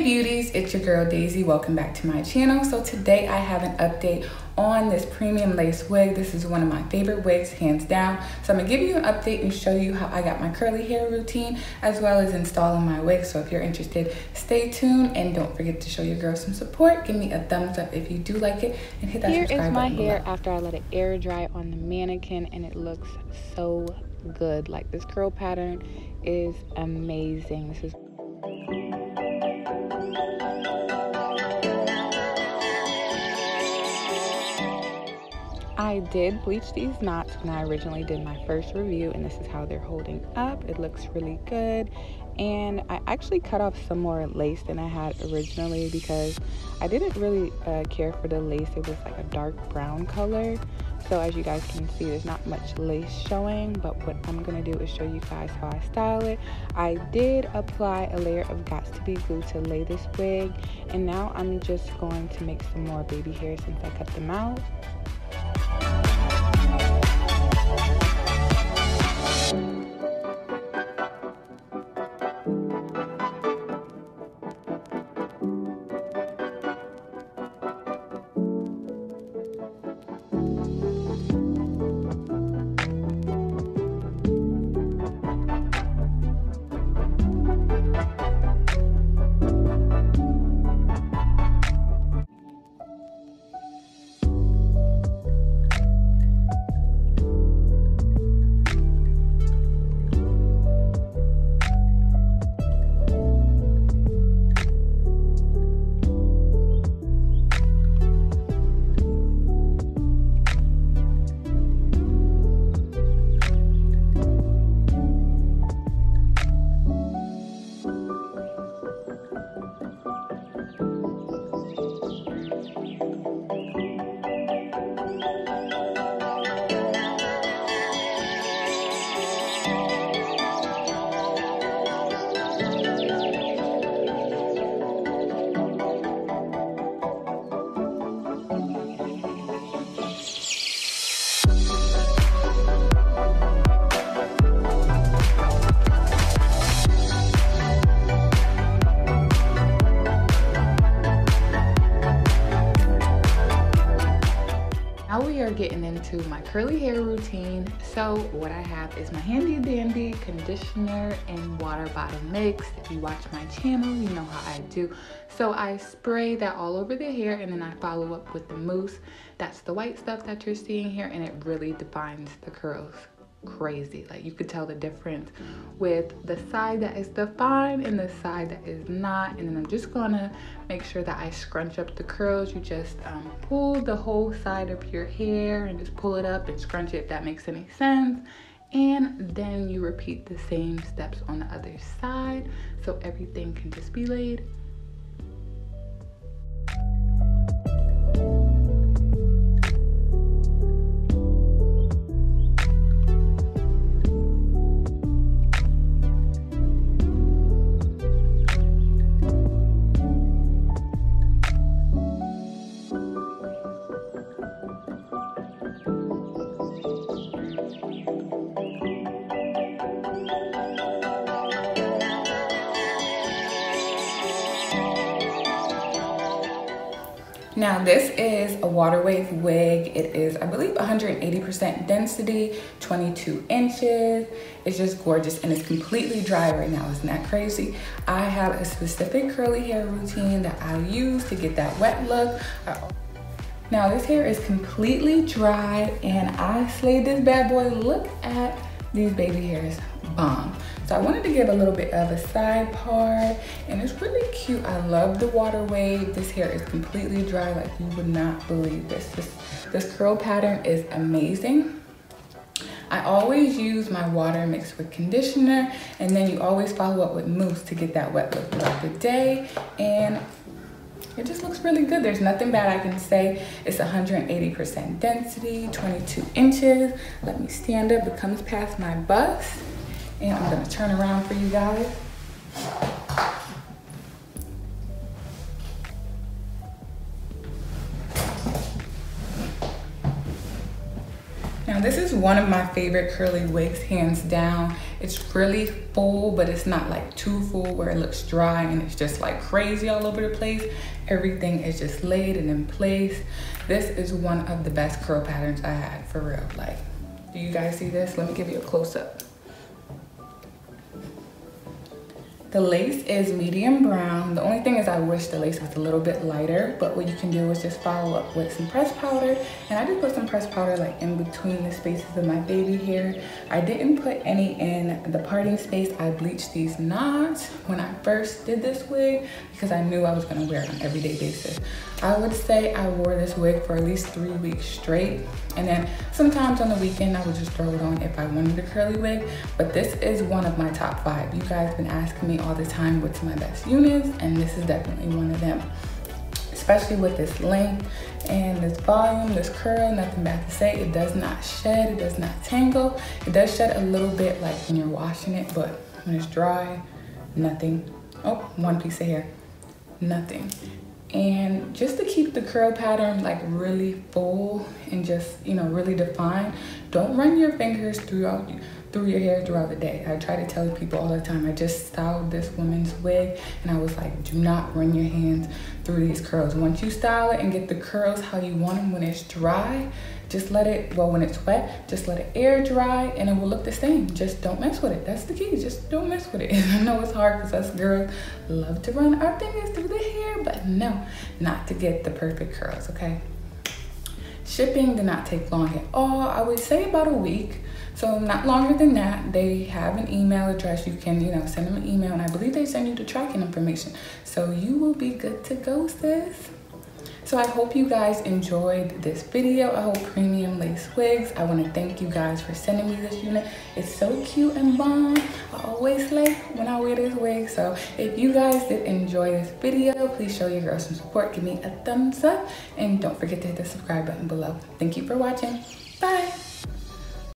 beauties, it's your girl Daisy. Welcome back to my channel. So today I have an update on this premium lace wig. This is one of my favorite wigs, hands down. So I'm gonna give you an update and show you how I got my curly hair routine as well as installing my wig. So if you're interested, stay tuned and don't forget to show your girl some support. Give me a thumbs up if you do like it and hit that subscribe button below. Here is my hair after I let it air dry on the mannequin, and it looks so good. Like, this curl pattern is amazing. This is I did bleach these knots when I originally did my first review, and this is how they're holding up. It looks really good. And I actually cut off some more lace than I had originally because I didn't really care for the lace. It was like a dark brown color. So as you guys can see, there's not much lace showing, but what I'm gonna do is show you guys how I style it. I did apply a layer of Got to Be glue to lay this wig, and now I'm just going to make some more baby hairs since I cut them out. Now we are getting into my curly hair routine. So what I have is my handy dandy conditioner and water bottom mix. If you watch my channel, you know how I do. So I spray that all over the hair, and then I follow up with the mousse. That's the white stuff that you're seeing here, and it really defines the curls. Crazy. Like, you could tell the difference with the side that is defined and the side that is not. And then I'm just gonna make sure that I scrunch up the curls. You just pull the whole side of your hair and just pull it up and scrunch it, if that makes any sense. And then you repeat the same steps on the other side so everything can just be laid. Now this is a water wave wig. It is, I believe, 180% density, 22 inches. It's just gorgeous, and it's completely dry right now. Isn't that crazy? I have a specific curly hair routine that I use to get that wet look. Now this hair is completely dry, and I slayed this bad boy. Look at these baby hairs, bomb. So I wanted to give a little bit of a side part, and it's really cute. I love the water wave. This hair is completely dry, like you would not believe this. This curl pattern is amazing. I always use my water mixed with conditioner, and then you always follow up with mousse to get that wet look throughout the day, and it just looks really good. There's nothing bad I can say. It's 180% density, 22 inches. Let me stand up. It comes past my bust. And I'm gonna turn around for you guys. Now Now this is one of my favorite curly wigs, hands down. It's really full, but it's not like too full where it looks dry and it's just like crazy all over the place. Everything is just laid and in place. This is one of the best curl patterns I had, for real. Like, do you guys see this? Let me give you a close-up. The lace is medium brown. The only thing is I wish the lace was a little bit lighter, but what you can do is just follow up with some pressed powder. And I just put some pressed powder like in between the spaces of my baby hair. I didn't put any in the parting space. I bleached these knots when I first did this wig because I knew I was gonna wear it on an everyday basis. I would say I wore this wig for at least 3 weeks straight. And then sometimes on the weekend, I would just throw it on if I wanted a curly wig. But this is one of my top 5. You guys been asking me all the time what's my best units, and this is definitely one of them. Especially with this length and this volume, this curl, nothing bad to say. It does not shed, it does not tangle. It does shed a little bit like when you're washing it, but when it's dry, nothing. Oh, one piece of hair, nothing. And just to keep the curl pattern like really full and just, you know, really defined, don't run your fingers through your hair throughout the day. I try to tell people all the time. I just styled this woman's wig and I was like, do not run your hands through these curls. Once you style it and get the curls how you want them when it's dry, just let it, well, when it's wet, just let it air dry and it will look the same. Just don't mess with it. That's the key. Just don't mess with it. I know it's hard because us girls love to run our fingers through the hair, but no, not to get the perfect curls, okay? Shipping did not take long at all. I would say about a week. So not longer than that. They have an email address. You can, you know, send them an email, and I believe they send you the tracking information. So you will be good to go, sis. So I hope you guys enjoyed this video. I hope premium lace wigs. I want to thank you guys for sending me this unit. It's so cute and bomb. I always slay when I wear this wig. So if you guys did enjoy this video, please show your girl some support. Give me a thumbs up and don't forget to hit the subscribe button below. Thank you for watching. Bye.